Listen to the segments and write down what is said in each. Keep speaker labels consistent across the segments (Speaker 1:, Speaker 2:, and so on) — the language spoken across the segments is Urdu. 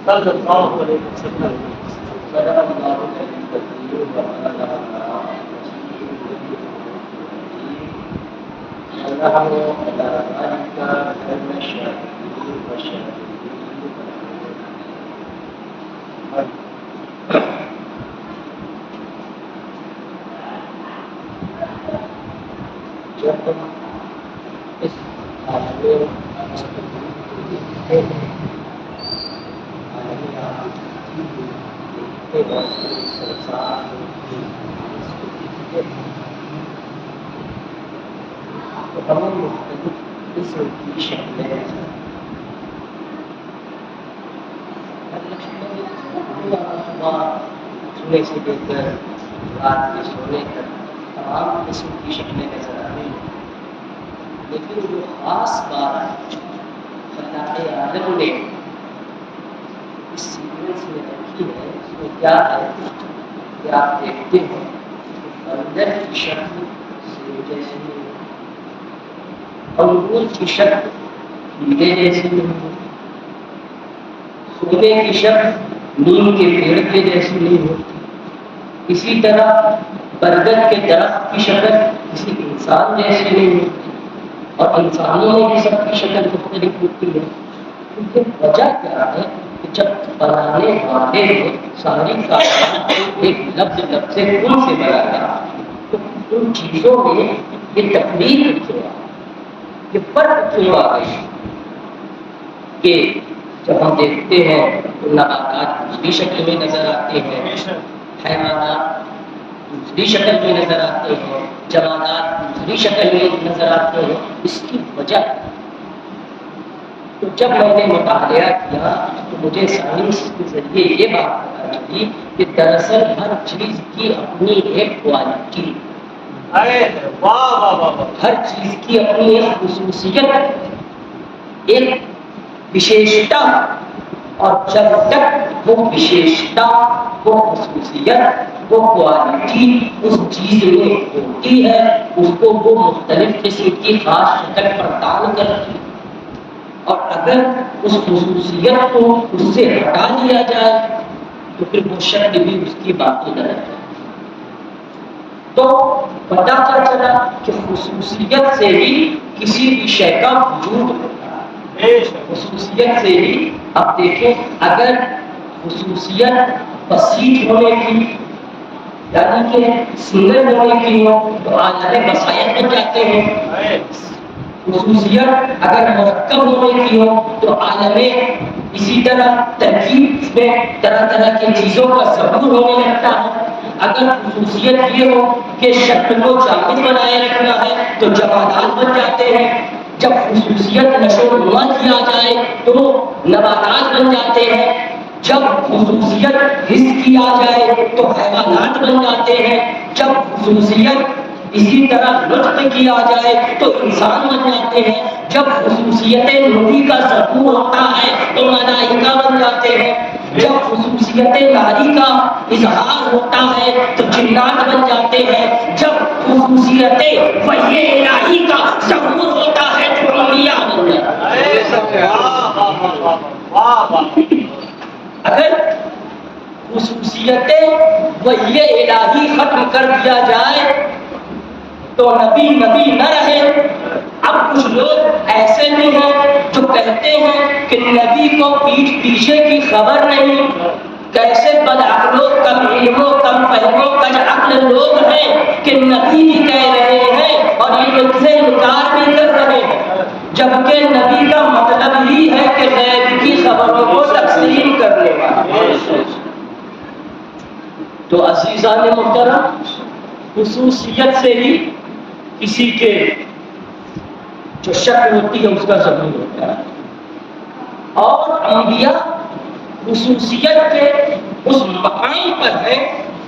Speaker 1: صلى الله عليه وسلم سونے سے لے کر رات کے سونے تک تمام قسم کی شکلیں نظر آ رہی ہیں، لیکن جو خاص بات خالق عالم نے اس سیکوینس میں رکھی ہے اس میں کیا ہے کہ آپ دیکھتے ہیں بندر کی شکل سیب جیسی نہیں، انگور کی شکل کیلے جیسی نہیں، سونے کی شکل نیم کے پیڑ کے جیسی نہیں ہوتی، اسی طرح برگد کے درخت کی شکل کسی انسان جیسی نہیں ہوتی، اور انسانوں میں بھی سب کی شکل مختلف ہوتی ہے۔ کیونکہ وجہ کیا ہے کہ جب بنانے والے نے ساری کائنات کو ایک لفظ سے کن سے بنایا تو ان چیزوں میں یہ تفریق کیوں آ یہ فرق کیوں آ گئی کہ جب ہم دیکھتے ہیں تو نباتات دوسری شکل میں نظر آتے ہیں، حیوانات دوسری شکل میں نظر آتے ہیں، جمادات دوسری شکل میں نظر آتے ہیں۔ اس کی وجہ تو جب میں نے مطالعہ کیا تو مجھے سائنس کے ذریعے یہ بات پتا چلی کہ دراصل ہر چیز کی اپنی ایک کوالٹی، ہر چیز کی اپنی ایک خصوصیت، ایک وشیشتا، اور جب تک وہ وشیشتا، وہ خصوصیت، وہ کوالٹی اس چیز میں ہوتی ہے اس کو وہ مختلف قسم کی خاص شکل پردان کرتی ہے، اور اگر اس خصوصیت کو اس سے ہٹا دیا جائے تو پھر وہ شکل بھی اس کی باقی نہ رہ جائے۔ تو پتہ کیا چلا کہ خصوصیت سے ہی کسی بھی شے کا وجود ہوتا ہے، خصوصیت سے ہی۔ آپ دیکھیں اگر خصوصیت بسیط ہونے کی یعنی کہ سنگل ہونے کی ہو تو عالم وسائل بن جاتے ہیں، خصوصیت اگر مرکب ہونے کی ہو تو عالم اسی طرح ترکیب میں طرح طرح کی چیزوں کا ظہور ہونے لگتا ہے۔ اگر خصوصیت یہ ہو کہ شکل کو جامد بنائے رکھنا ہے تو جمادات بن جاتے ہیں، جب خصوصیت نشو و نما کیا جائے تو نباتات بن جاتے ہیں، جب خصوصیت حس کیا جائے تو حیوانات بن جاتے ہیں، جب خصوصیت اسی طرح لطف کیا جائے تو انسان بن جاتے ہیں، جب خصوصیت نبی کا ظہور ہوتا ہے تو ملائکہ بن جاتے ہیں، جب خصوصیت ناری کا اظہار ہوتا ہے تو جنات بن جاتے ہیں، جب خصوصیت وحی الہی کا ظہور ہوتا ہے تو انبیاء بن جاتے ہیں۔ اگر خصوصیت وحی الہی ختم کر دیا جائے تو نبی نہ رہے۔ اب کچھ لوگ ایسے بھی ہیں جو کہتے ہیں کہ نبی کو پیٹھ پیچھے کی خبر نہیں، کیسے بدعقلوں کم علموں کم فہموں کج عقل لوگ ہیں کہ نبی بھی کہہ رہے ہیں اور علم سے انکار بھی کر رہے ہیں، جبکہ نبی کا مطلب ہی ہے کہ غیب کی خبروں کو تقسیم کرنے والا۔ تو عزیزان محترم، خصوصیت سے ہی کسی کے جو شکل ہوتی ہے اس کا ظہور ہوتا ہے، اور انبیاء خصوصیت کے اس مقام پر ہے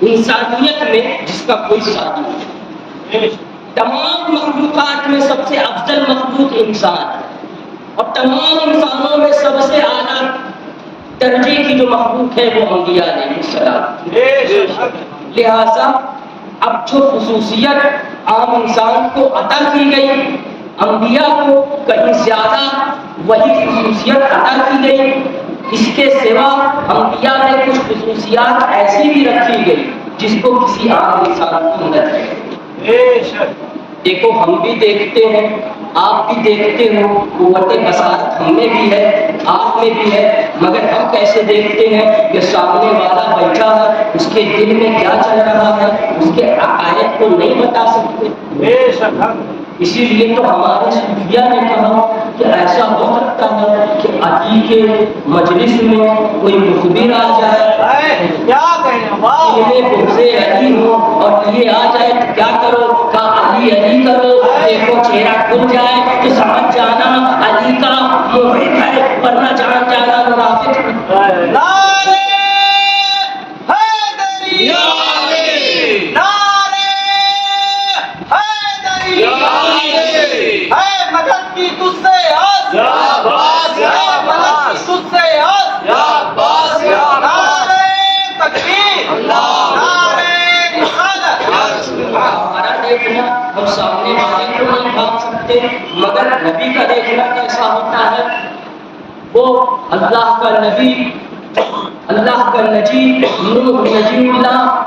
Speaker 1: انسانیت میں جس کا کوئی ثانی نہیں۔ تمام مخلوقات میں سب سے افضل مخلوق انسان ہے، اور تمام انسانوں میں سب سے اعلیٰ درجے کی جو مخلوق ہے وہ انبیاء علیہ السلام۔ لہذا اب جو خصوصیت عام انسان کو عطا کی گئی، انبیاء کو کہیں زیادہ وہی خصوصیت عطا کی گئی۔ اس کے سوا انبیاء میں کچھ خصوصیات ایسی بھی رکھی گئی جس کو کسی عام انسان کو نہ تھی۔ دیکھو ہم بھی دیکھتے ہیں، آپ بھی دیکھتے ہو، قوت بصارت ہم میں بھی ہے، آپ میں بھی ہے، مگر ہم کیسے دیکھتے ہیں کہ سامنے والا بیٹھا ہے، اس کے دل میں کیا چل رہا ہے، اس کے عقائد کو نہیں بتا سکتے۔ اسی لیے تو ہمارے صوفیہ نے کہا کہ ایسا ہو سکتا ہے کہ علی کے مجلس میں کوئی مخبر آ جائے،
Speaker 2: کیا
Speaker 1: علی ہو اور یہ آ جائے تو کیا کرو، کہا علی علی کرو، دیکھو چہرہ کھل جائے تو سمجھ جانا علی کا محب ہے، ورنہ جان جانا منافق ہے۔ ہم سامنے والے کو نہیں بھاگ سکتے، مگر نبی کا دیکھنا کیسا ہوتا ہے؟ وہ اللہ کا نبی، اللہ کا نجی، نوح نجی اللہ،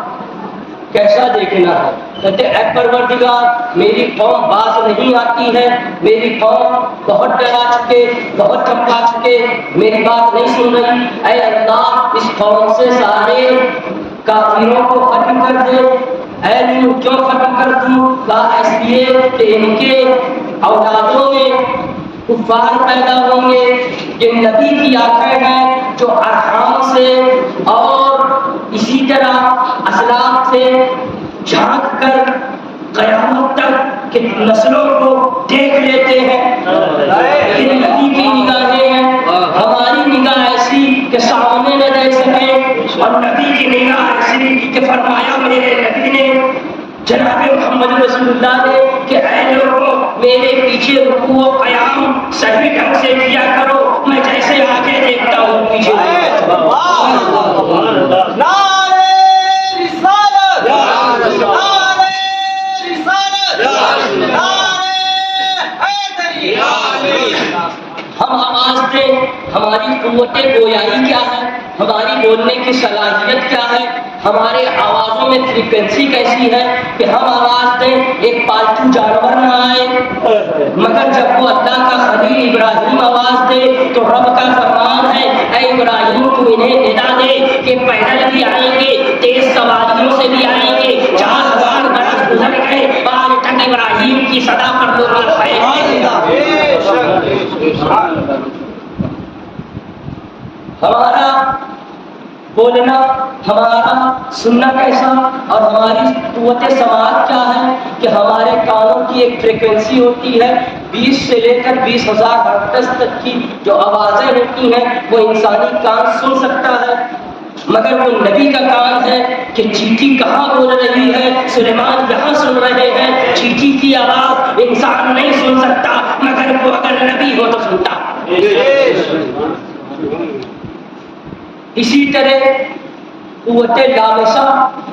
Speaker 1: کیسا دیکھنا ہے؟ کہتے اے پروردگار میری قوم باز نہیں آتی ہے، میری قوم بہت ڈرا چکے، بہت چمکا چکے، میری بات نہیں سن رہی، اے اللہ اس قوم سے سارے کافروں کو ختم کر دے۔ اے نوح کیوں ختم کر دوں؟ کہا اس لیے کہ ان کے اولادوں میں کفار پیدا ہوں گے۔ یہ نبی کی آنکھیں ہیں جو ارحام سے اور اسی طرح اسلاف سے جھانک کر قیامت تک کہ نسلوں کو دیکھ لیتے ہیں۔ یہ نبی کی نگاہیں ہیں، ہماری نگاہ ایسی کہ سامنے نہ دیکھ سکیں، اور نبی کی نگاہ ایسی کہ فرمایا میرے نبی نے، جناب محمد رسول اللہ نے کہ اے لوگوں میرے پیچھے رکوع و قیام صحیح ڈھنگ سے کیا کرو، میں جیسے آگے دیکھتا ہوں پیچھے ہم آواز دیں، ہماری قوت گویائی کیا ہے، ہماری بولنے کی صلاحیت کیا ہے، ہمارے آوازوں میں فریکوینسی کیسی ہے کہ ہم آواز دیں ایک پالتو جانور نہ آئے، مگر جب وہ اللہ کا خلیل ابراہیم آواز دے تو رب کا فرمان ہے اے ابراہیم تو انہیں ندا دے کہ پیدل بھی آئیں گے، تیز سواریوں سے بھی آئیں گے، 4000 برس گزر گئے آج تک ابراہیم کی صدا پر لوگ ہمارا بولنا، ہمارا سننا کیسا، اور ہماری قوت سماعت کیا ہے کہ ہمارے کانوں کی ایک فریکوینسی ہوتی ہے 20 سے لے کر 20,000 ہرٹز تک کی جو آوازیں ہوتی ہیں وہ انسانی کان سن سکتا ہے، مگر وہ نبی کا کان ہے کہ چیٹی کہاں بول رہی ہے، سلیمان یہاں سن رہے ہیں، چیٹی کی آواز انسان نہیں سن سکتا، مگر وہ اگر نبی ہو تو سنتا۔ اسی طرح قوت لامسہ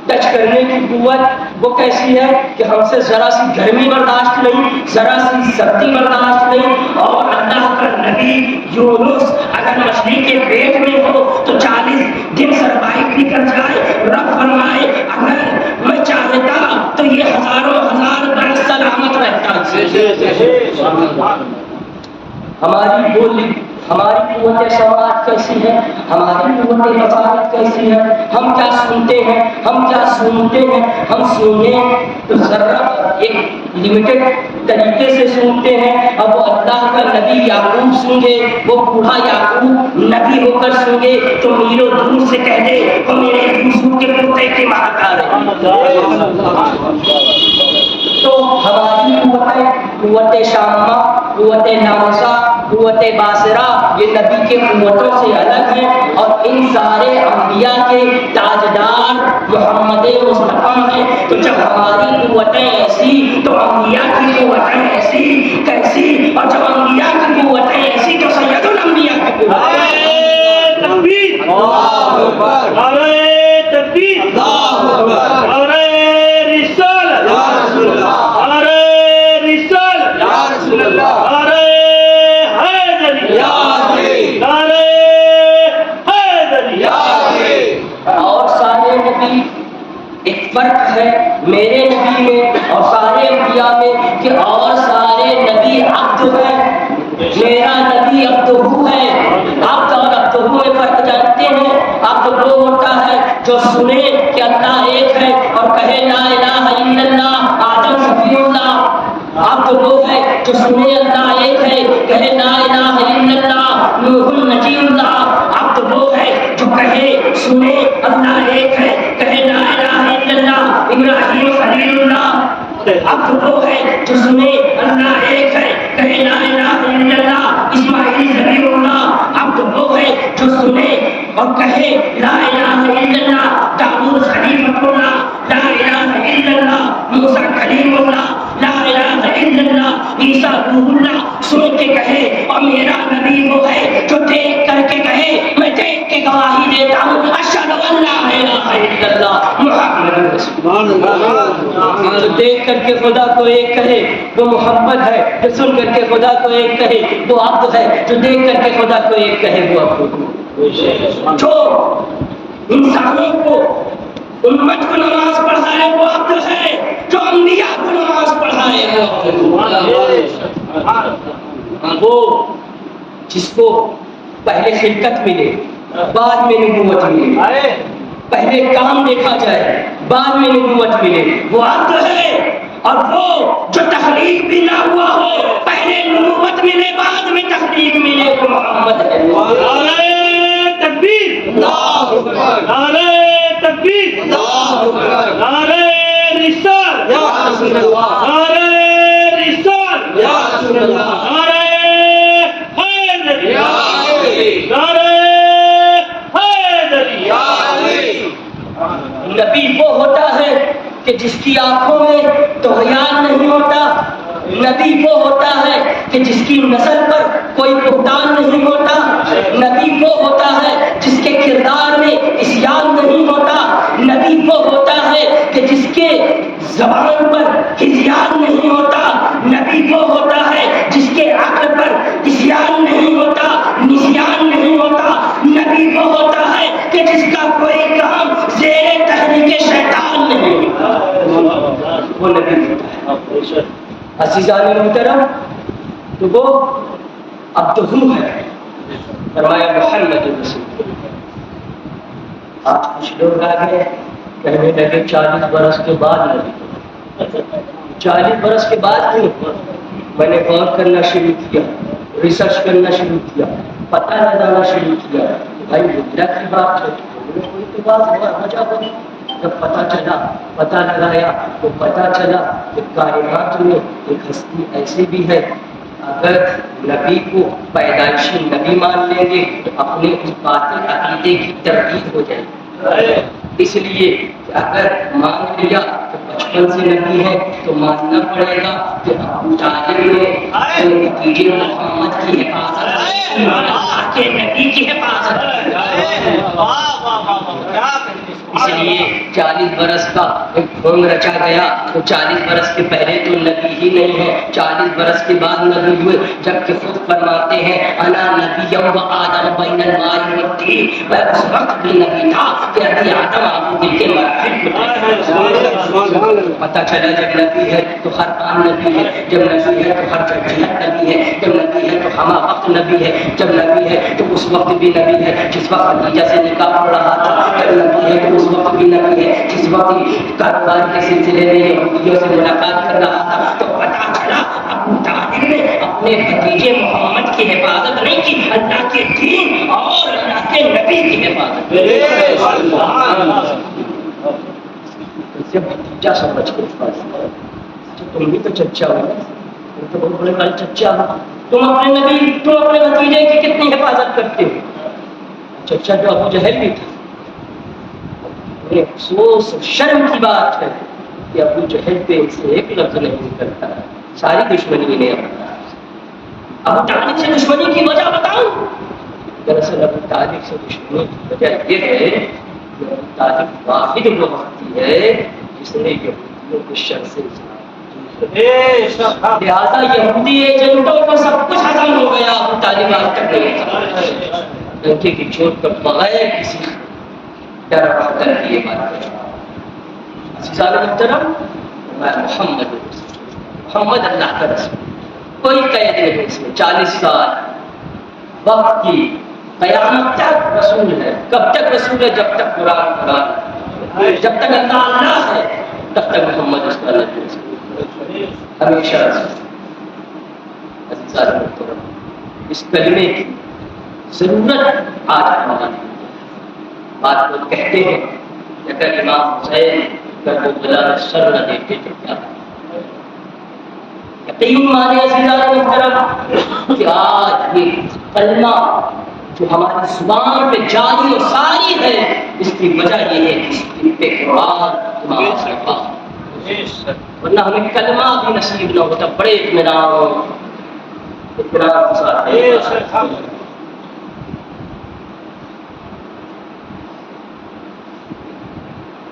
Speaker 1: ٹچ کرنے کی قوت وہ کیسی ہے کہ ہم سے ذرا سی گرمی برداشت نہیں، ذرا سی سردی برداشت نہیں، اور اللہ کا نبی یونس اگر مچھلی کے پیٹ میں ہو تو 40 دن سروائیو بھی کر جائے، رب فرمائے اگر میں چاہتا تو یہ ہزاروں ہزار برس سلامت رہتا۔ ہماری بولی، ہماری قوت سماعت کیسی ہے، ہماری قوت بصارت کیسی ہے، ہم کیا سنتے ہیں، ہم کیا سنتے ہیں، ہم سنیں تو ذرا ایک لمیٹڈ طریقے سے سنتے ہیں، اب وہ اللہ کا نبی یعقوب سنگے، وہ بوڑھا یعقوب نبی ہو کر سنگے تو میلوں دور سے کہہ دے وہ میرے یوسف کے پوتے کے ماہکار ہے۔ تو ہماری قوت شامہ، قوت نامسہ، قوت باصرہ یہ نبی کے قوتوں سے الگ ہیں، اور ان سارے انبیاء کے تاجدار محمد مصطفیٰ ہیں۔ تو جب ہماری قوتیں ایسی تو انبیاء کی قوتیں ایسی کیسی، اور جب انبیاء کی قوتیں ایسی تو سید الانبیاء کی قوتیں تکبیر، اللہ اکبر، تکبیر، اللہ اکبر، رسالت، یا رسول اللہ۔ کہ اور سارے نبی عبد ہیں، میرا نبی عبدہ ہے۔ عبد اور عبدہ میں فرق جانتے ہیں؟ عبد وہ ہوتا ہے جو سنے کہ اللہ ایک ہے اور کہے لا الہ الا اللہ، آدم شفیع اللہ۔ عبد وہ ہے جو سنے اللہ ایک ہے، کہے لا الہ الا اللہ، نوح النجی اللہ۔ عبد وہ ہے جو کہے سنے اللہ ایک ہے، کہے لا الہ الا اللہ، ابراہیم خلیل اللہ۔ عبد وہ ہے جو سنے اللہ ایک ہے، کہے لا الہ الا اللہ، اسماعیل ذبیح اللہ۔ عبد وہ ہے جو سنے اور کہے لا الہ الا اللہ، داؤد خلیفۃ اللہ، لا الہ الا اللہ، موسیٰ کلیم اللہ، لا الہ الا اللہ، عیسیٰ روح اللہ۔ سن کے کہے، اور میرا نبی وہ ہے جو دیکھ کر کے کہے، میں دیکھ کے گواہی دیتا ہوں اشہد ان لا الہ الا اللہ محمد رسول اللہ۔ جو دیکھ کر کے خدا کو ایک کہے وہ محمد ہے، جو سن کر کے خدا کو ایک کہے وہ عبد ہے، جو دیکھ کر کے خدا کو ایک کہے وہ عبد ہے۔ جو انسانوں کو، امت کو نماز پڑھائے وہ عبد ہے، جو انبیاء کو نماز پڑھائے وہ عبد ہے۔ وہ جس کو پہلے خلقت ملے بعد میں نبوت ملے، پہلے کام دیکھا جائے بعد میں نبوت ملے، وہ عبد ہے۔ اور وہ جو تخلیق بھی نہ ہوا ہو، پہلے نبوت ملے بعد میں تخلیق ملے، وہ محمد ہے۔ نعرہ تکبیر، اللہ اکبر، نعرہ تکبیر، اللہ اکبر، نعرہ رسالت، یا رسول اللہ، نعرہ رسالت، یا رسول اللہ، نعرہ حیدری، یا علی، نعرہ حیدری، یا علی۔ نبی وہ ہوتا ہے کہ جس کی آنکھوں میں طغیان نہیں ہوتا، نبی وہ ہوتا ہے کہ جس کی نسل پر کوئی بہتان نہیں ہوتا، نبی وہ ہوتا ہے جس کے کردار میں عصیان نہیں ہوتا، نبی وہ ہوتا ہے کہ جس کے زبان پر ہذیان نہیں ہوتا، نبی وہ ہوتا ہے جس کے عقل پر عصیان نہیں ہوتا، نسیان نہیں ہوتا، نبی وہ ہوتا ہے کہ جس کا کوئی کام زیر تحریک شیطان نہیں ہوتا، وہ نبی ہوتا ہے۔ عزیزان محترم، تو وہ عبدہ ہے، فرمایا محمد رسول اللہ۔ آج کچھ لوگ آگے کہنے لگے 40 برس کے بعد نبی، 40 برس کے بعد کیوں؟ میں نے غور کرنا شروع کیا، ریسرچ کرنا شروع کیا، پتہ لگانا شروع کیا، بھائی مدرا کی بات ہے، کوئی تو بات وجہ ہوگی۔ جب پتہ لگایا تو پتہ چلا کہ کائنات میں ایک ہستی ایسے بھی ہے، اگر نبی کو پیدائشی نبی مان لیں گے تو اپنے اس باطل عقیدے کی تردید ہو جائے گی۔ اس لیے اگر مان لیا کہ بچپن سے نبی ہے تو ماننا پڑے گا کہ ابو طالب نے نتیجے محمد کی حفاظت کے نبی کی حفاظت، اس لیے 40 برس کا ایک ڈھونگ رچا گیا۔ تو 40 برس کے پہلے تو نبی ہی نہیں ہے، 40 برس کے بعد نبی ہوئے، جبکہ خود فرماتے ہیں انا نبی و آدم بین الماء والطین، میں اس وقت بھی نبی تھا کہ ابھی آدم ابو دل کے پتہ چلا جب نبی ہے تو ہر آن نبی ہے، جب نبی ہے تو ہر جہت نبی ہے، جب نبی ہے تو ہمہ وقت نبی ہے، جب نبی ہے تو اس وقت بھی نبی ہے جس وقت خدیجہ سے نکاح ہو رہا تھا، جب نبی ہے تو اس وقت بھی نبی ہے جس وقت کاروبار کے سلسلے میں یہودیوں سے ملاقات کر رہا تھا۔ تو پتہ چلا ابو طالب نے اپنے بھتیجے محمد کی حفاظت نہیں کی، اللہ کے دین اور اللہ کے نبی کی حفاظت۔ بھتیجا سمجھ کے تم بھی تو چچا ہو، تو بہت بڑے بھائی چچا ہو، تم اپنے نبی، تم اپنے بھتیجے کی کتنی حفاظت کرتے ہو؟ چچا جو ابو جہل بھی تھا، افسوس شرم کی بات ہے کہ ابو جہل پہ سے ایک لفظ نہیں نکلتا، ساری دشمنی نے ابو طالب سے دشمنی کی وجہ بتاؤں؟ دراصل ابو طالب سے دشمنی کی وجہ یہ ہے کہ ابو طالب واحد وہ وقتی ہے جس نے یہودیوں کو شر سے لہٰذا یہودی ایجنٹوں کو سب کچھ ختم ہو گیا، ابو طالب آج تک نہیں تھا، لڑکے کی چوٹ پر بغیر کسی ڈر کر کے یہ بات کریں۔ عزیزان محترم، میں محمد محمد اللہ کا رسول، کوئی قید نہیں اس میں، 40 سال وقت کی، قیامت تک رسول ہے۔ کب تک رسول ہے؟ جب تک قرآن جب تک اللہ ہے تب تک محمد اس کا نبی رسول ہمیشہ رسول۔ اس کلمے کی ضرورت آج ہماری بات لوگ کہتے ہیں کہ اگر امام حسین کربلا میں سر نہ دیتے تو کیا؟ یقین مانے عزیزان محترم کہ آج یہ کلمہ جو ہماری زبان پہ جاری و ساری ہے، اس کی وجہ یہ ہے کہ اس کی تکرار ورنہ ہمیں کلمہ بھی نصیب نہ ہوتا۔ بڑے اطمینان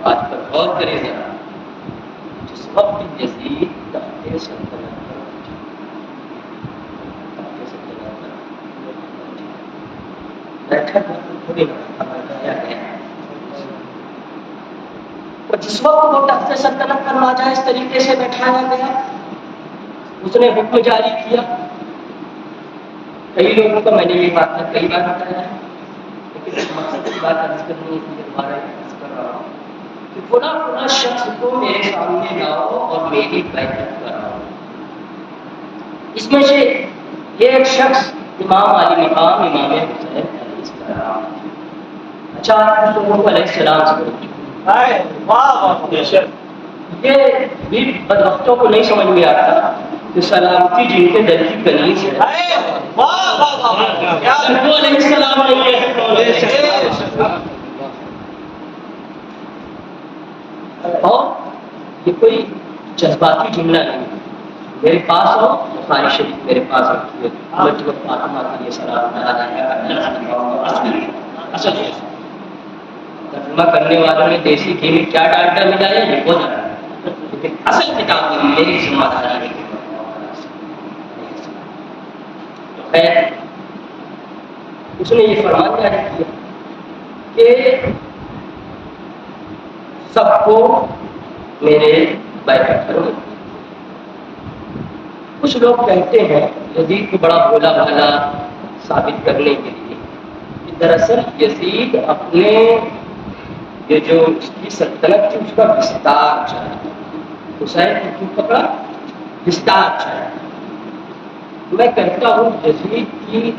Speaker 1: آج پر غور کریں ذرا، جس وقت یزید تخت سلطنت اور جس وقت وہ تخت سلطنت پر ناجائز طریقے سے بیٹھایا گیا، اس نے حکم جاری کیا۔ کئی لوگوں کا میں نے یہ بات کئی بار بتایا ہے، لیکن اس مقصد کی بات عرض کرنی ہے کہ ہمارا عرض کر رہا ہوں کہ فلاں شخص کو میرے سامنے لاؤ اور میری بیعت کراؤ۔ اس میں سے یہ ایک شخص امام علی مقام امام حسین علیہ السلام، اچھا لوگوں کو علیہ السلام سے یہ بھی بدبختوں کو نہیں سمجھ میں آتا کہ سلامتی جن کے دل کی کنیز ہے وہ علیہ السلام نہیں ہے۔ اور یہ کوئی جذباتی جملہ نہیں، میرے پاس ہو بخاری شریف میرے پاس رکھیے، فاطمہ کے لیے سلام ترجمہ کرنے والوں نے دیسی گھی میں کیا ڈالٹا ملایا یہ وہ جانا، لیکن اصل کتاب میری ذمہ داری ہے۔ خیر اس نے یہ فرمان جاری کیا کہ سب کو میرے بیعت کرو۔ کچھ لوگ کہتے ہیں یزید کو بڑا بھولا بھالا ثابت کرنے کے لیے کہ دراصل یزید اپنے یہ جو اس کی سلطنت تھی اس کا وستار چاہا، حسین کو کیوں پکڑا؟ وستار چاہا۔ میں کہتا ہوں یزید کی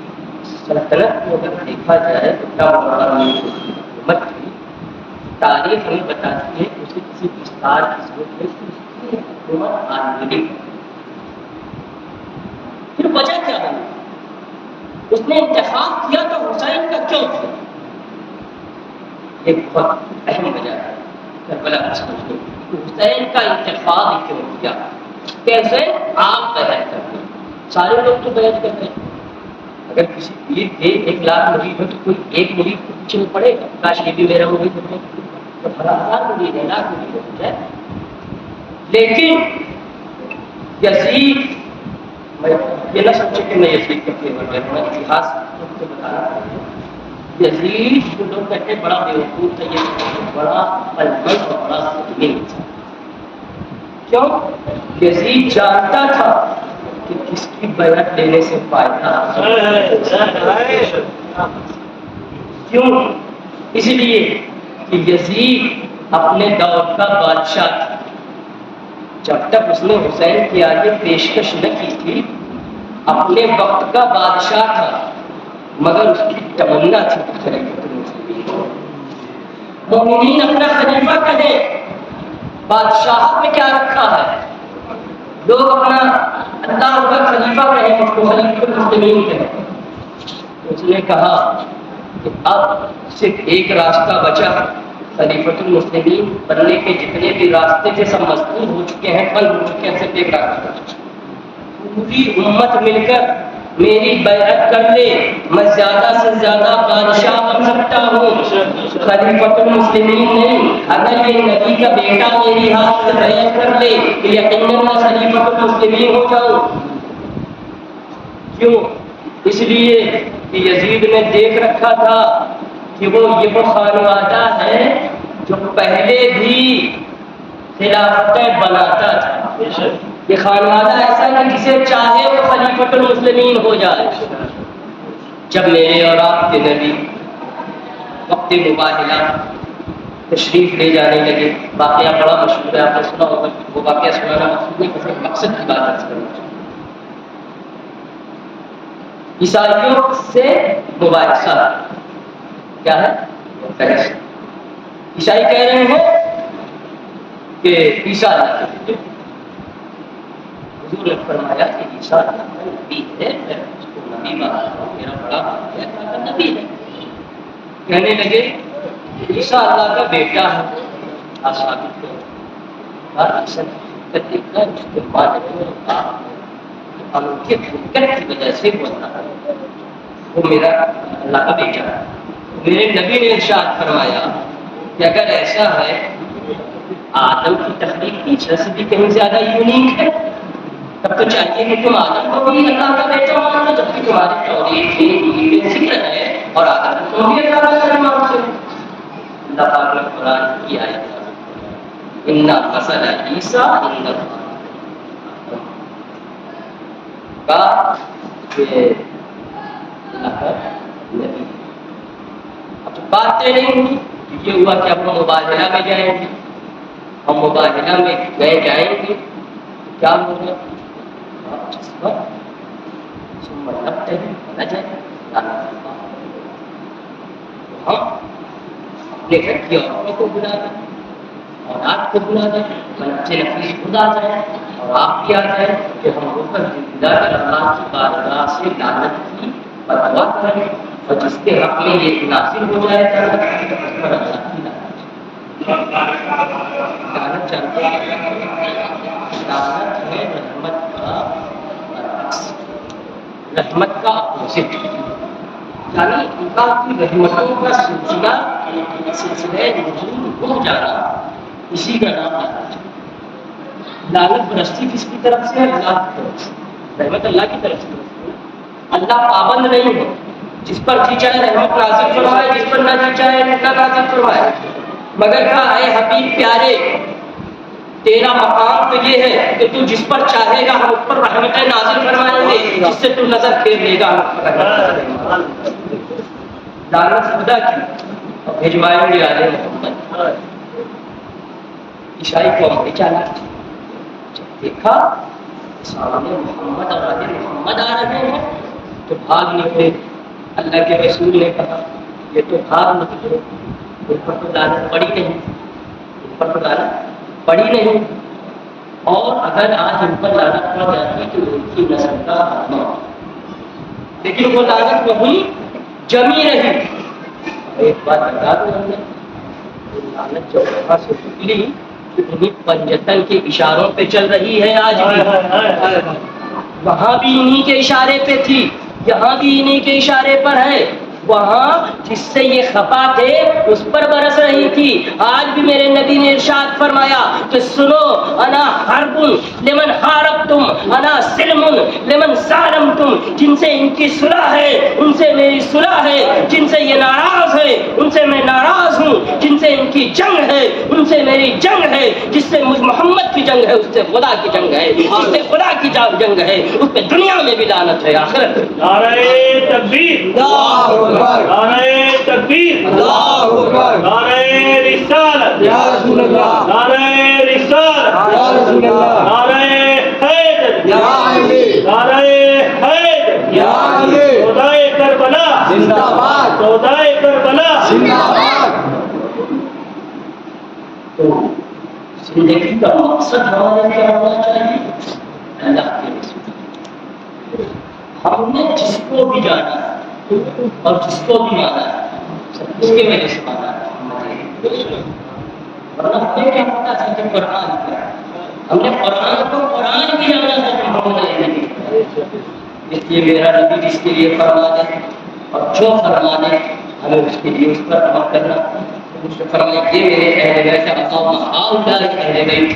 Speaker 1: سلطنت کو اگر دیکھا جائے تو کیا بڑا حکومت تھی، تاریخ ہمیں بتاتی ہے کہ اسے کسی وستار کی ضرورت ہے، اس کی حکومت عالمی۔ پھر وجہ کیا بنی؟ اس نے انتخاب کیا تو حسین کا کیوں کیا؟ ایک بہت اہم وجہ ہے کربلا کا سمجھنے کی، حسین کا انتخاب کیوں کیا؟ کیسے آپ بیعت کرتے ہیں؟ سارے لوگ تو بیعت کرتے ہیں، اگر کسی پیر کے 1,00,000 مرید ہو تو کوئی ایک مرید کو پیچھے میں پڑے گا، کاش یہ بھی میرا مرید ہوتا تو 1,000 مرید ہے، 1,00,000 مرید ہو جائے۔ لیکن یزید، یہ نہ سمجھے کہ میں یزید کا فیور میں اتہاس کو بتا رہا ہوں، یزید جو لوگ کہتے ہیں بڑا بیوقوف تھا، یہ بڑا البت اور بڑا ظالم تھا۔ کیوں؟ یزید جانتا تھا کہ کس کی بیعت لینے سے فائدہ کیوں؟ اس لیے کہ یزید اپنے دور کا بادشاہ تھا، جب تک اس نے حسین کے آگے پیشکش نہ کی تھی اپنے وقت کا بادشاہ تھا، مگر اس کی تمنا تھی کہ خلیفۃ المسلمین مومنین اپنا خلیفہ کہیں، بادشاہت میں کیا رکھا ہے؟ لوگ اپنا اللہ کا خلیفہ کہیں، اس کو خلیفۃ المسلمین کہیں۔ اس نے کہا کہ اب صرف ایک راستہ بچا، خلیفۃ المسلمین بننے کے جتنے بھی راستے تھے سب مضبوط ہو چکے ہیں، بند ہو چکے ہیں، صرف ایک راستہ بچا، پوری امت مل کر میری بیعت کر لے، میں زیادہ سے زیادہ بادشاہ بن سکتا ہوں، خلیفۃ المسلمین نہیں۔ اگر یہ نبی کا بیٹا میری ہاتھ سے بیعت کر لے تو یقیناً میں خلیفۃ المسلمین ہو جاؤں۔ کیوں؟ اس لیے کہ یزید نے دیکھ رکھا تھا کہ وہ خانوادہ ہے جو پہلے بھی خلافتیں بناتا تھا، یہ خانوادہ ایسا ہے کہ جسے چاہے وہ خلیفۃ المسلمین ہو جائے. جب میرے اور آپ کے نبی وقت مباہلہ تشریف لے جانے لگے، واقعہ بڑا مشہور ہے، آپ نے سنا ہوگا. وہ واقعہ سنانا مقصود نہیں، کسی مقصد کی بات کرنا چاہیے. عیسائیوں سے مباحثہ کیا ہے؟ بحث. عیسائی کہہ رہے ہیں کہ عیسیٰ اللہ کے بیٹے. حضور نے فرمایا کہ عیسیٰ اللہ کا نبی ہے، میں اس کو نبی مانتا ہوں، میرا بڑا بھائی ہے، اللہ کا نبی ہے. کہنے لگے عیسیٰ اللہ کا بیٹا ہے، آپ ثابت کرو. اور اصل حقیقت دیکھنا اس کے بعد ہم کی حقیقت کی وجہ سے بولتا ہے وہ میرا اللہ کا بیٹا ہے. میرے نبی نے ارشاد فرمایا کہ اگر ایسا ہے آدم کی تخلیق نیچر سے بھی کہیں زیادہ یونیک ہے، تب تو چاہیے کہ تم آدم کو بھی اللہ کا بیٹا مانو، جبکہ تمہاری توریت میں ذکر ہے اور آدم کو تم بھی اللہ کا بیٹا مانتے ہو. اللہ پاک نے قرآن کی آیت ان مثل عیسیٰ عند اللہ کا اللہ کا نبی. اب بات طے نہیں ہوئی. یہ ہوا کہ اب ہم مباہلہ میں جائیں گے، ہم مباہلہ میں گئے جائیں گے کیا ہوگا؟ ہم اپنے گھر کی عورتوں کو بلا دیں، اولاد کو بلا دیں، بچے نفیس خود آ جائیں اور آپ بھی آ جائیں کہ ہم لوگ پر زندہ کر اللہ کی بارگاہ سے لعنت کی فتوا کریں، اور جس کے حق میں یہ ناصر ہو جائے گا لعنت چاہتے ہیں. لعنت ہے رحمت کا برعکس، رحمت کا اپوزٹ، یعنی اللہ کی رحمتوں کا سلسلہ نزول ہو جانا، اسی کا نام لعنت. لعنت برستی کس کی طرف سے ہے؟ اللہ کی طرف سے. رحمت اللہ کی طرف سے. اللہ پابند نہیں ہے، جس پر جی چاہے رحمت نازل فرمائے، جس پر نہ جی چاہے نہ نازل فرمائے. مگر کہا اے حبیب پیارے، تیرا مقام تو یہ ہے کہ تو جس پر چاہے گا ہم اس پر رحمتیں نازل فرمائیں گے، جس سے تو نظر پھیر لے گا. لعنت خدا کی اور بھجوائیں گے آل محمد. عیسائی قوم نے چالا جب دیکھا سامنے محمد اور آل محمد آ رہے ہیں تو بھاگ نکلے. اللہ کے رسول نے کہا یہ تو بھاگ نکلے، ان پر تو لعنت پڑی نہیں، ان پر تو لعنت پڑی نہیں. اور اگر آج ان پر لعنت پڑ جاتی تو ان کی نسل کا خاتمہ، لیکن وہ لعنت وہی جمی رہی. ایک بات بتا دوں ہم نے، وہ لعنت جو وہاں سے نکلی انہیں پنجتن کے اشاروں پہ چل رہی ہے آج بھی. وہاں بھی انہی کے اشارے پہ تھی، یہاں بھی انہی کے اشارے پر ہے. وہاں جس سے یہ خفا تھے اس پر برس رہی تھی. آج بھی میرے نبی نے ارشاد فرمایا کہ سنو انا حرب لمن حاربتم انا سلم لمن سالمتم. جن سے ان کی صلح ہے ان سے میری صلح ہے، جن سے یہ ناراض ہے ان سے میں ناراض ہوں، جن سے ان کی جنگ ہے ان سے میری جنگ ہے. جس سے مجھ محمد کی جنگ ہے اس سے خدا کی جنگ ہے، جس سے خدا کی جنگ ہے اس پہ دنیا میں بھی لعنت ہے آخرت.
Speaker 2: نعرہ تکبیر، نعرہ تکبیر، نعرہ رسالت یا رسول اللہ، نعرہ رسالت یا رسول اللہ، نعرہ حیدر یا علی، نعرہ حیدر یا علی. سودائے کربلا زندہ باد، سودائے کربلا زندہ باد.
Speaker 1: تو زندگی کا مقصد ہمارا کیا ہونا چاہیے؟ اللہ کے رسول. ہم نے جس کو بھی جانا اور جس کو بھی مانا سب اس کے وجہ سے مانا ہے. ورنہ ہمیں کیا پتا تھا کہ قرآن کیا ہے؟ ہم نے قرآن کو قرآن بھی جانا تھا کہ محمد علیہ. اس لیے میرا نبی جس کے لیے فرما دے اور جو فرما دے ہمیں اس کے لیے اس پر عمل کرنا. اس نے فرمایا یہ میرے اہل بیت ہے، اہل بیت،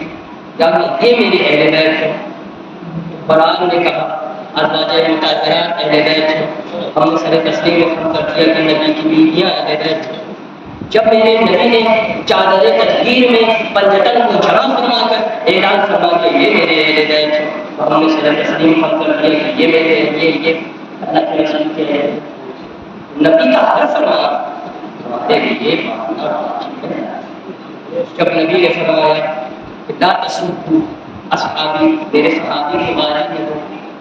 Speaker 1: یہ میرے اہل بیت ہے. قرآن نے کہا ازواج مطہرات اہل بیت ہیں. ہم نے سر تسلیم کر دیا کہ نبی کی بیویاں اہل بیت ہیں. جب میرے نبی نے چادر تطہیر میں پنجتن کو جمع فرما کر اعلان فرما کہ یہ میرے اہل بیت ہیں، ہم نے صلی تسلیم فرما کر کیا کہ یہ میرے یہ اللہ کے رسول کے نبی کا حق فرمایا ہمارے لیے ماننا واجب ہے۔ جب نبی نے فرمایا کہ لا تسبوا اصحابی، میرے صحابی کے بارے میں تو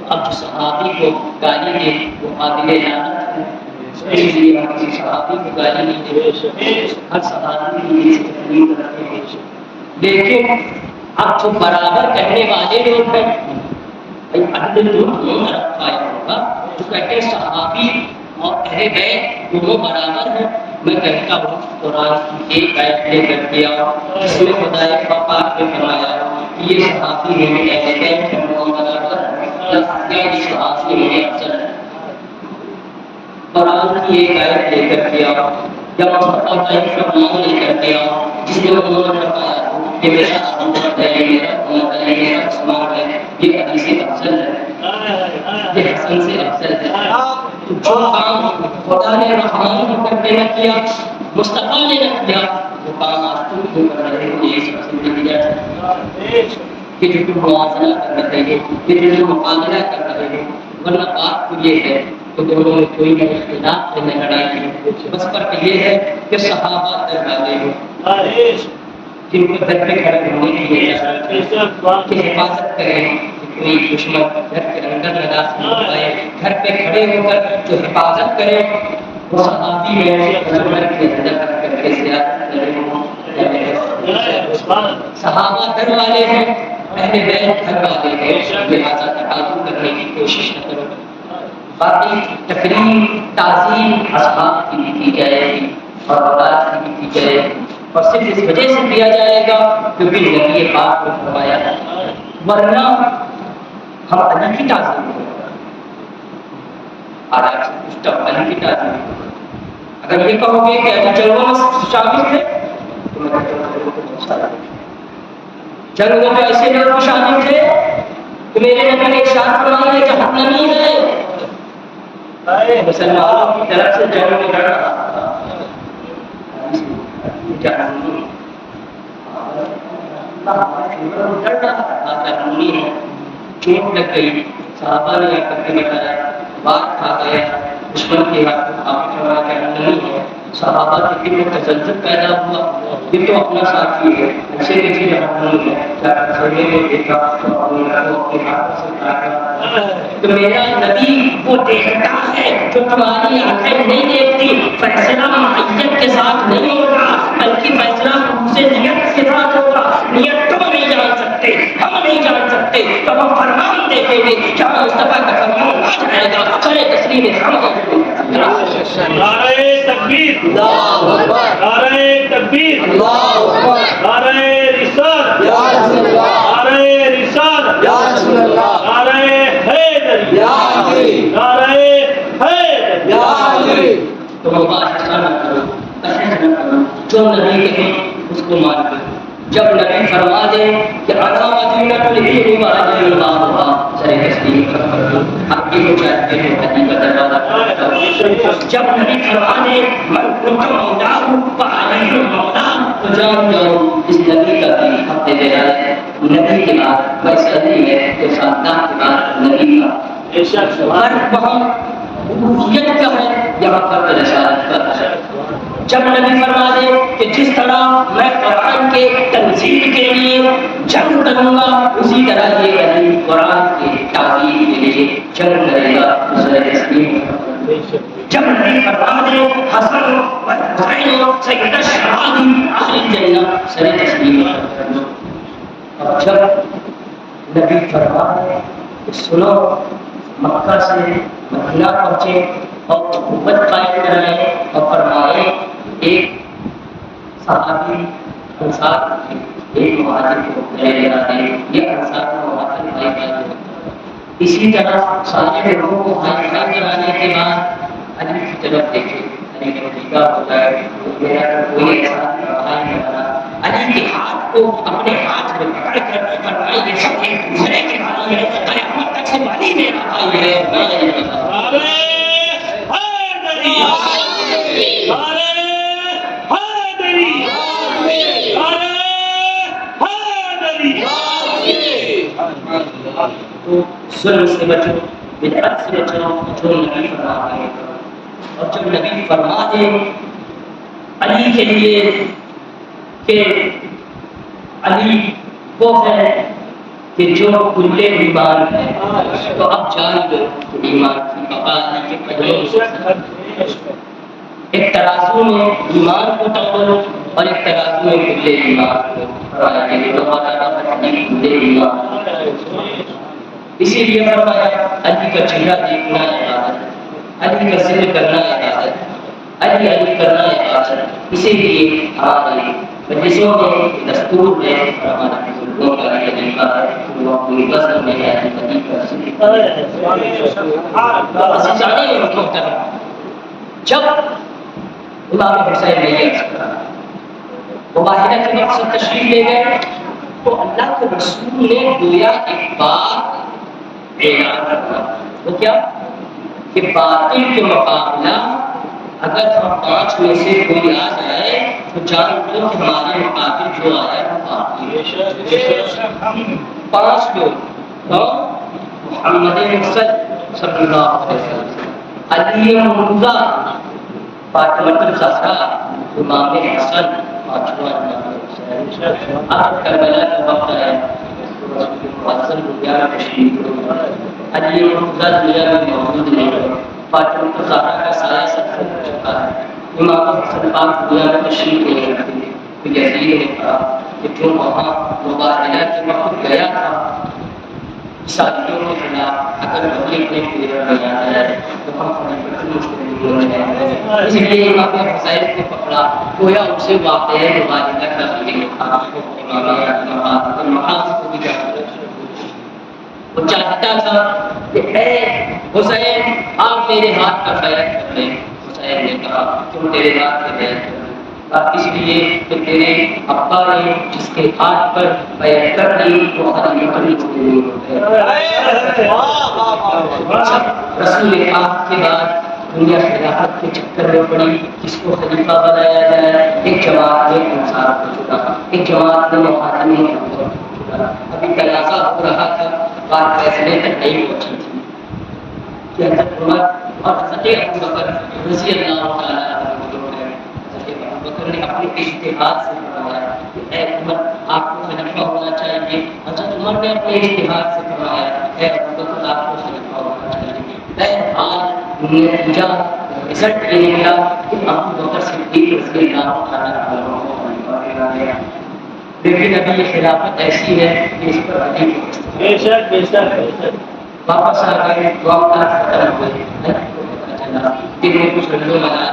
Speaker 1: اب جو صحابی کو گالی دے وہ قابل لعنت ہے، اس لیے ہم کسی صحابی کو گالی نہیں دے، ہر صحابی کی تکلیف کرتے ہیں۔ لیکن اب جو برابر کہنے والے لوگ ہیں، بھائی عدل تو نہیں رکھ پایا ہوگا، جو کہتے ہیں صحابی اور اہل بیت دونوں برابر ہیں۔ میں کہتا ہوں قرآن کی ایک آیت لے کر کے آؤ، اس میں خدا پاک نے فرمایا کہ یہ صحابی میرے اہل بیت ہیں، وہ برابر ہیں، یا یہ صحابی میرے افضل ہیں۔ قرآن کی ایک آیت لے کر کے آؤ یا مصطفیٰ کا ایک فرمان لے کر کے آؤ جس میں انہوں نے فرمایا کہ میرا امت ہے، میرا امت ہے، میرا عثمان ہے، یہ حدیث افضل ہے، یہ حسن سے افضل ہے۔ جو کام خدا نے رحمان کو کرنے نہ کیا، مصطفیٰ نے نہ کیا، وہ کام آج تم کیوں کر رہے ہو؟ یہ سب سے دیا جائے کہ جو تم موازنہ کر رہے ہو، کہ جو تم مقابلہ کر رہے ہو، ورنہ بات تو یہ ہے کہ دونوں میں کوئی نہ اختلاف ہے نہ لڑائی ہے، بس فرق یہ ہے کہ صحابہ در والے ہو جن کو گھر پہ کھڑے ہونے کی حفاظت کریں، کوئی دشمن گھر کے اندر نہ داخل ہو پائے، گھر پہ کھڑے ہو کر جو حفاظت کرے وہ صحابی میں گھر کے اندر کر کے زیادت کرے ہوں۔ صحابہ گھر والے ہیں، اہل بیت گھر والے ہیں، لہٰذا تقابل کرنے کی کوشش نہ کرو۔ باقی تقریم تعظیم اصحاب کی کی جائے گی اور اولاد کی کی جائے گی، اور صرف اس وجہ سے کیا جائے گا کیونکہ نبی پاک نے فرمایا ہے، ورنہ ہم علی کی تعظیم کریں۔ آج پوچھتا ہوں علی کی تعظیم اگر یہ کہو گے کہ علی جنگوں میں شامل تھے تو میں کہتا ہوں جنگوں میں ایسے لوگ شامل تھے کہ میرے نبی نے ارشاد فرمایا جہنمی ہے، مسلمانوں کی طرف سے جنگ میں لڑ رہا تھا، جہنمی ہے، چوٹ لگ گئی، صحابہ نے آ کر کے بتایا، بات کھا گیا، دشمن کے ہاتھ نہیں ہے، صحابہ کے دل میں تزلزل پیدا ہوا، یہ تو اپنا ساتھی ہے، اسے کسی جہنمی ہے، کیا کرنے میں دیکھا تو اپنے ہاتھ سے کاٹا، تو میرا نبی وہ دیکھتا ہے جو تمہاری آنکھیں نہیں دیکھتی۔ فیصلہ معیت کے ساتھ نہیں ہوگا بلکہ فیصلہ ہم سے نیت کے ساتھ ہوگا۔ نیت تم نہیں جان سکتے، ہم نہیں جان سکتے، تو ہم فرمان دیکھیں گے، جہاں مصطفیٰ کا فرمان آ جائے گا سارے تسلیم
Speaker 2: نعرہ تکبیر، نعرہ تکبیر، نعرہ رسالت، نعرہ رسالت، نعرہ حیدری، نعرہ حیدری۔
Speaker 1: تو مباحثہ نہ کرو، بحث نہ کرو، جو نبی کہے اس کو مان لو۔ جب نبی فرما دے کہ انا مدینۃ العلم واجب اللہ سر تسلیم کرو، آپ کی کو چاہتے ہیں حدیث کا دروازہ، جب نبی فرما دے من کنت مولاہ فعلی مولا، تو جاؤ اس نبی کا بھی حق دے جائے، نبی کے بعد ویسا نہیں ہے تو ساتھ کے بعد نبی کا فرق بہت الوہیت کا ہے، یہاں پر رسالت کا ہے۔ جب نبی فرما دے کہ جس طرح میں قرآن کے تنزیل کے لیے جنگ کروں گا اسی طرح یہ نبی قرآن کے تعلیم کے لیے جنگ کرے گا، جب نبی فرما دے حسن و حسین سید الشباب اہل الجنہ سر تسلیم، اور جب نبی فرما دے کہ سنو مکہ سے مدینہ پہنچے اور حکومت قائم کرائے اور فرمائے ایک صحابی انصار ایک مہاجر کو لے جاتے ہیں، یہ انصار کا مہاجر بھائی بھائی۔ اسی طرح سارے لوگوں کو بھائی بھائی کرانے کے بعد علی کی طرف دیکھے، علی نے ٹھیکا ہو جائے میرا کوئی ایسا بھائی نہیں بنا، علی کے ہاتھ کو اپنے ہاتھ میں پکڑ کر فرمائے یہ سب ایک دوسرے کے بھائی ہے، قیامت تک سے علی میرا بھائی ہے۔
Speaker 2: نعرہ حیدری، نعرہ حیدری۔
Speaker 1: ظلم سے بچو، بدعت سے بچو، جو نبی فرما رہے ہیں۔ اور جب نبی فرما دے علی کے لیے کہ علی وہ ہے کہ جو کلے ایمان ہے، تو اب جان لو کہ ایمان کی بقا علی کے قدموں سے۔ ایک ترازو میں ایمان کو تولو اور ایک ترازو میں کلے ایمان کو، کلے ایمان۔ اسی لیے فرمایا علی کا چہرہ دیکھنا عبادت، علی کا ذکر کرنا عبادت، علی علی کرنا عبادت۔ اسی لیے ہمارے مجلسوں میں دستور ہے، ہمارے بزرگوں کا یہ طریقہ ہے کہ وہ اپنی غزل میں علی علی کا ذکر۔ جب امام حسین نے یہ کہا، مباہلہ کے مقصد تشریف لے گئے تو اللہ کے رسول نے گویا ایک بات اعلان کرنا، وہ کیا کہ باطل کے مقابلہ اگر ہم 5 میں سے کوئی آ جائے تو جان لو کہ ہمارے مقابل جو آیا وہ باطل ہے۔ 5 لوگ محمد مصطفیٰ صلی اللہ علیہ وسلم، علی مرتضیٰ، فاطمہ الزہرا، امام حسن، پانچواں امام حسین۔ اب کربلا کا وقت ہے، حسن دنیا میں تشریف لے، علی مرتضیٰ دنیا میں موجود نہیں، فاطمہ الزہرا کا سایہ سب سے چکا ہے، امام حسن پاک دنیا میں تشریف لے رکھتے ہیں۔ تو یزید نے کہا کہ جو وہاں مباہلہ کے وقت گیا تھا عیسائیوں کے خلاف، اگر وہی اپنے پیروں میں آ جائے تو ہم اس لیے امام حسین کو پکڑا، گویا ان سے واقعہ مبارکہ کا بھی تھا۔ وہ چاہتا تھا کہ اے حسین آپ میرے ہاتھ کا بیعت کر لیں۔ حسین نے کہا تم تیرے ہاتھ کا بیعت کر لیں، اس لیے کہ تیرے ابا نے جس کے ہاتھ پر بیعت کر لی وہ خلیفہ رسول پاک کے بعد دنیا خلافت کے چکر میں پڑی، کس کو خلیفہ بنایا جائے۔ ایک جماعت میں انصار ہو چکا، ایک جماعت میں مہاجرین ہو چکا، ابھی تنازع ہو رہا تھا، بات فیصلے تک نہیں پہنچی تھی کہ حضرت عمر اور حضرت ابوبکر رضی اللہ تعالیٰ عنہ نے اپنے اجتہاد سے فرمایا کہ اے عمر آپ کو خلیفہ ہونا چاہیے۔ حضرت عمر نے اپنے اجتہاد سے فرمایا اے ابوبکر آپ کو خلیفہ ہونا چاہیے۔ بہرحال نتیجہ رزلٹ یہ نکلا کہ ابوبکر صدیق رضی اللہ تعالیٰ عنہ کو خلیفہ بنا دیا۔ لیکن ابھی یہ خلافت ایسی ہے کہ اس پر علی
Speaker 2: بے شک بے شک بے شک
Speaker 1: واپس آ گئے، وقت ختم ہوئے، دن میں کچھ رنجو لگا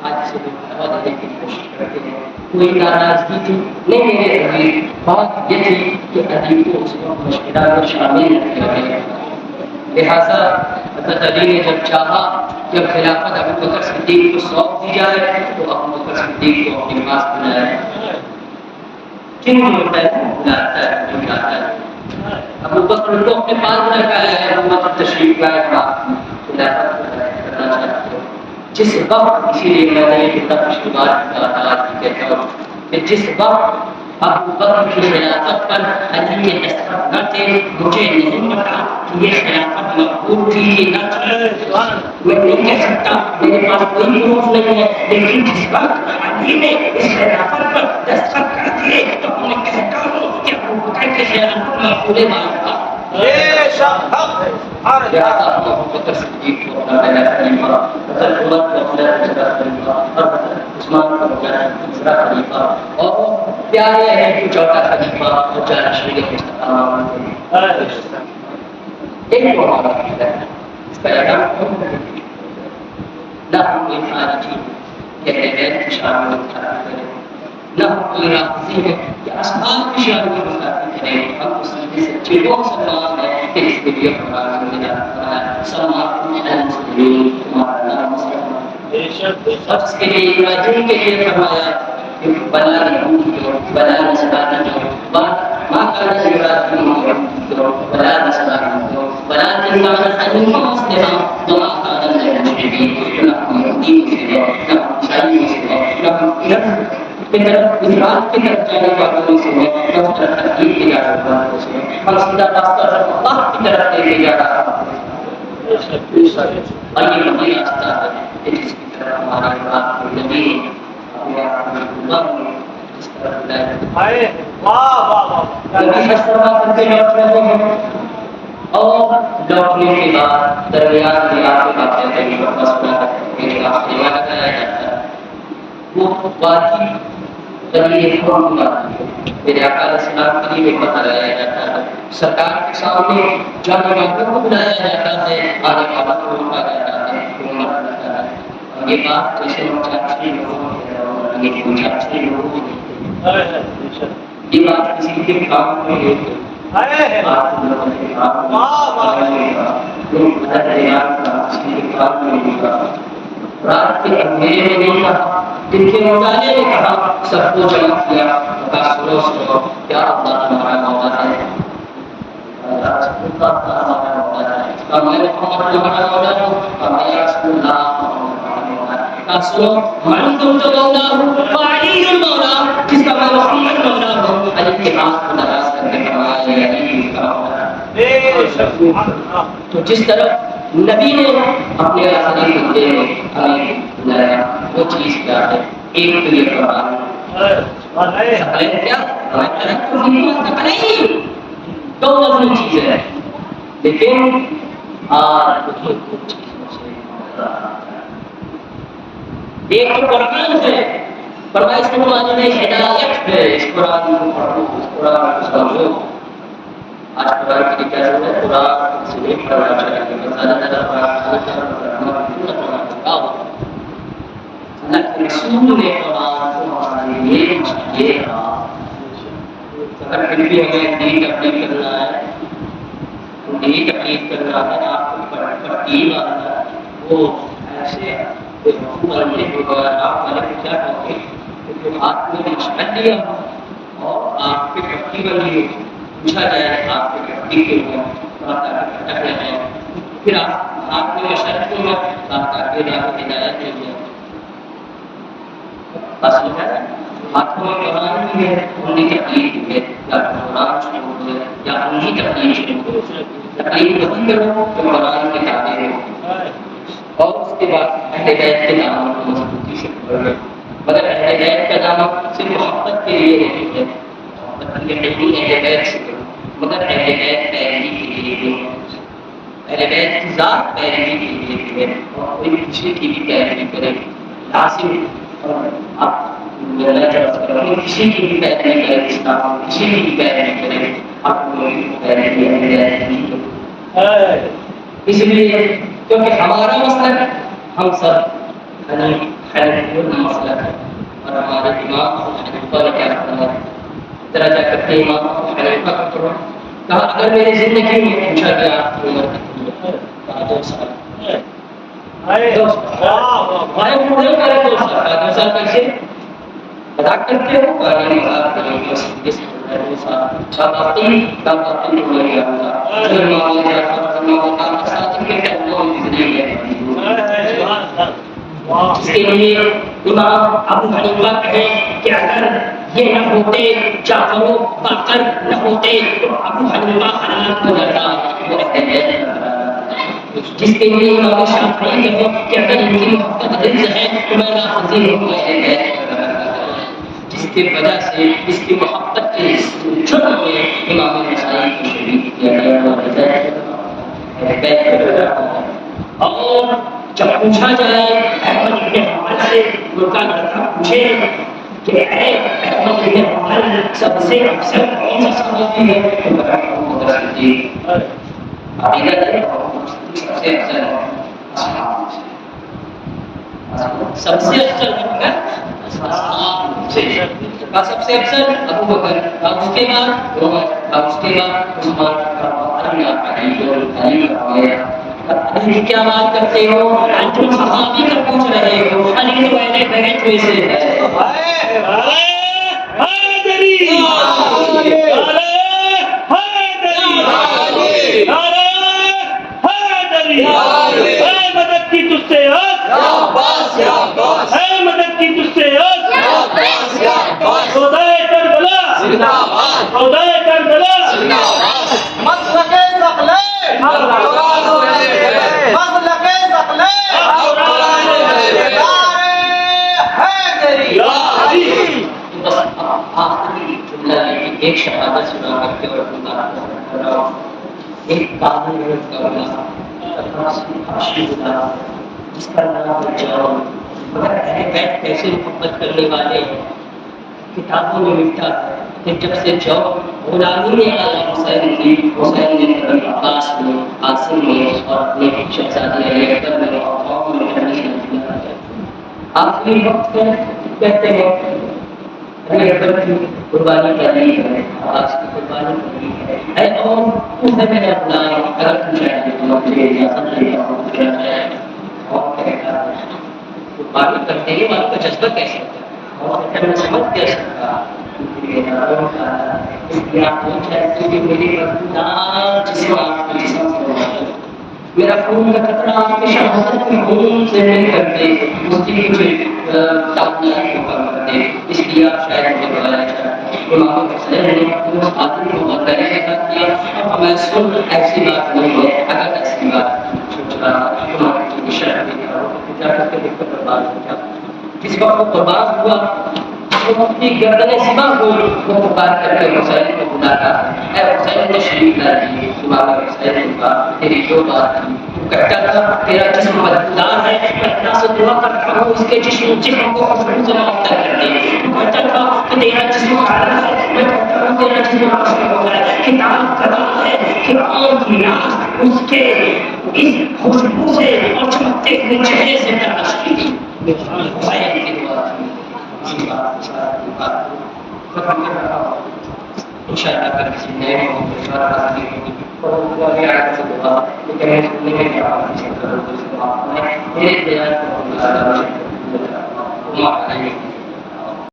Speaker 1: آج سے دینے کی کوشش کرتے ہیں۔ کوئی ناراضگی تھی نہیں میرے عزیز، بات یہ تھی کہ علی کو اس وقت مشکلات میں شامل نہیں کیا گیا، لہٰذا حضرت علی نے جب چاہا جب خلافت ابوبکر صدیق کو سونپ دی جائے تو ابوبکر صدیق کو اپنے پاس بلایا۔ کیوں ہوتا ہے بلاتا ہے بلاتا ہے ابوبکر کو اپنے پاس رکھا ہے، ابوبکر تشریف لائے خلافت کرنا چاہتے ہیں۔ جس وقت اسی لیے میں نے یہ تفصیلات کہتا ہوں کہ جس وقت ابوبکر کی خلافت پر علی کے دستخط نہ تھے، مجھے نہیں پتا کہ یہ خلافت مقبول تھی کہ نہ تھی، میں نہیں کہہ سکتا، میرے پاس کوئی پروف نہیں ہے، لیکن جس وقت علی نے اس خلافت پر دستخط کر دیے تو میں کہتا ہوں کہ ابوبکر کی خلافت مقبول معلوم تھا۔ ابوبکر صدیق کو اپنا پہلا خلیفہ، حضرت عمر کو اپنا دوسرا خلیفہ، اور حضرت عثمان کو اپنا تیسرا خلیفہ، اور پیارے ہیں کہ چوتھا خلیفہ اور چار شریعت مصطفیٰ ایک معاملہ ہے۔ اس کا اعلان نہ ہم کوئی خارجی یا غیر کی شان میں مخالفت کریں، نہ ہم کوئی رافضی ہے یا اسباب کی شان میں مخالفت کریں، ہم اس لیے سچے وہ مسلمان ہیں کہ اس کے لیے قرآن میں سلمان المسلمین تمہارا نام مسلمان، اور اس کے لیے ابراہیم کے لیے فرمایا کہ بنا بنا نسبان جو ماں کا ابراہیم جو بنا نسبان جو بنا نسبان حنیفہ مسلمہ دعا کا المشرکین نہ دین سے نہ عیسائی سے نہ کی طرف اسلام کی طرف جانے والوں سے نہ طرف تحقیق کی جانے والوں سے، ہم سیدھا راستہ اللہ کی طرف لے کے جا رہا ہے. اور یہ وہی راستہ ہے جس کی طرف ہمارے پاس نبی اس طرف بلایا. کرتے لوٹ رہے ہیں اور لوٹنے کے بعد درمیان میں آپ کے باتیں کہیں مسئلہ میرے راستے میں لگایا جاتا ہے. وہ وادی ذریعے میرے آقا علیہ السلام کے لیے بتایا جاتا ہے. سرکار کے سامنے جانے والوں کو بلایا جاتا ہے, آنے والوں کو روکا جاتا ہے. یہ بات جیسے چاچی لوگوں یہ بات کسی کے کام میں رات کے اندھیرے میں نہیں کہا, دن کے مطالعے میں کہا, سب کو جمع کیا. کیا اللہ تمہارا مولا ہے, اور میں محمد تمہارا مولا ہوں, اور میں رسول اللہ سنو من تم تو مولا ہوں علی المولا, جس کا میں محمد مولا ہوں. علی کے ہاتھ کو ناراض کر کے فرمایا علی کا مولا. تو جس طرح نبی نے اپنے آخری خطبے میں ہمیں بلایا وہ چیز کیا ہے, ایک تو یہ قرآن کیا دو وزنی چیز ہے, لیکن آج کچھ چیزوں سے ایک تو قرآن ہے, فرمایا اس قرآن میں ہدایت ہے, اس قرآن کو پڑھو, اس قرآن کو سمجھو. آج قرآن کی کیا ضرورت ہے, قرآن سے نہیں پڑھنا چاہیے, رسول نے قرآن کو ہمارے لیے چاہیے. اگر پھر بھی ہمیں دین تقلید کرنا ہے, دین تقلید کرنا ہے, آپ کو پٹی مارنا ہے, وہ ایسے آپ والے کو کیا کہتے ہیں, آپ نے مشکل دیا اور آپ کے پٹی والی پوچھا جائے آپ کے پٹی کے اوپر اٹکنے ہیں, پھر آپ نے مشرق کو آپ کا ہدایت دے دیا. اصل ہے ہاتھوں میں قرآن بھی ہے, ان کی تکلیف ہے, یا قرآن شروع ہے یا ان کی تکلیف شروع ہے. تکلیف وہی کرو جو قرآن کے تابع ہو, اور اس کے بعد اہل بیت کے ناموں کو مضبوطی سے پکڑو. مگر اہل بیت کا نام صرف محبت کے لیے نہیں ہے, محبت کے لیے اہل بیت سے کرو, مگر اہل بیت پیروی کے لیے نہیں, اہل بیت کی ذات پیروی کے لیے ہے, اور کوئی دوسرے کی بھی پیروی کرے لازم. آپ کسی کی بھی پیروی کرے, اسلام کسی کی بھی پیروی کرے, آپ کو پیروی اس لیے کیونکہ ہمارا مسلک ہم سب مسئلہ ہے, اور ہمارے امام حنیفہ نے کیا کہا, درجہ کرتے امام حنیفہ کا کرو, کہا اگر میری زندگی میں پوچھا گیا آپ کی عمر کتنی ہے, کہا 2 سال. 2 سال کیسے مذاق کرتے ہو, اس کے لیے امام ابو حنیفہ کہے کہ اگر یہ نہ ہوتے, جعفر و باقر نہ ہوتے تو ابو حنیفہ ہلاک ہو جاتا. جس کے لیے امام شافعی کہے کہ اگر ان کی محبت رزق ہے تو میں ناحاضر ہوں, جس کی وجہ سے اس کی محبت کے جرم میں امام نسائی کو شریک کیا گیا. اور جب پوچھا جائے احمد بن حنبل سے, ان کا لڑکا پوچھے کہ اے احمد بن حنبل سب سے افضل کون سا صحابی ہے, سب سے افضل سب سے افضل ابو بکر, اور اس کے بعد عمر, اور اس کے بعد عثمان, علی کیا بات کرتے ہو, تم صحابی کا پوچھ رہے ہو, علی تو پہلے بیت میں سے ہے.
Speaker 2: مدد کی تجھ سے مدد کی تجھ سے خدائے کربلا, خدائے کربلا.
Speaker 3: مسلک ثقلین حیدری
Speaker 1: بس آخری جملہ ہے کہ ایک شہادت سنا کر کے اور ایک قانون جس کا نام ہے جاؤ، مگر اہل بیت ایسے محبت کرنے والے کتابوں میں ملتا ہے کہ جب سے جاؤ غلامی اعلیٰ حسین کی، حسین نے عباس میں، قاسم میں اور اپنے شہزادی علی اکبر میں اور قوم میں کرنے آخری وقت میں کہتے ہیں علی اکبر کی قربانی کرنی ہے، عباس کی قربانی کرنی ہے، اے قوم تم نے میں اپنا اگر تم چاہتے تو مجھے اجازت دے اور کہتا ہے قربانی کرتے ہی آپ کا جذبہ کیسے ہوتا ہے اور میں سمجھ کیا سکتا میرا خون کا قطرہ آپ کے شہادت کے خون سے نہیں کرتے اس کی مجھے تابعیت کو کرتے اس لیے آپ شاید مجھے بلایا چاہتے امام حسین نے اپنے آدمی کو بتانے کا کیا اور میں سن ایسی بات نہیں ہے اگر ایسی بات امام کی شرح جا کر کے دیکھ کر برباد ہو جاتا جس وقت وہ برباد ہوا وہ اپنی گردن سما کو وہ پکار کر کے حسین کو بلاتا اے حسین نے شریک کر دی امام حسین کا تیری جو بات تھی تو کہتا تھا تیرا جسم بدبودار ہے میں اللہ سے دعا کرتا ہوں اس کے جسم کو خوشبو سے معطر کر دے تو کہتا تھا کہ تیرا جسم خراب ہے میں کہتا ہوں تیرا جسم خوشبو ہے کتاب کرا ہے کہ عام کی ناز اس کے اس خوشبو سے اور چمکتے ہوئے چہرے سے تلاش کی حسین کی دعا تھی انشاءاللہ اگر کسی نئے میرے بیان کو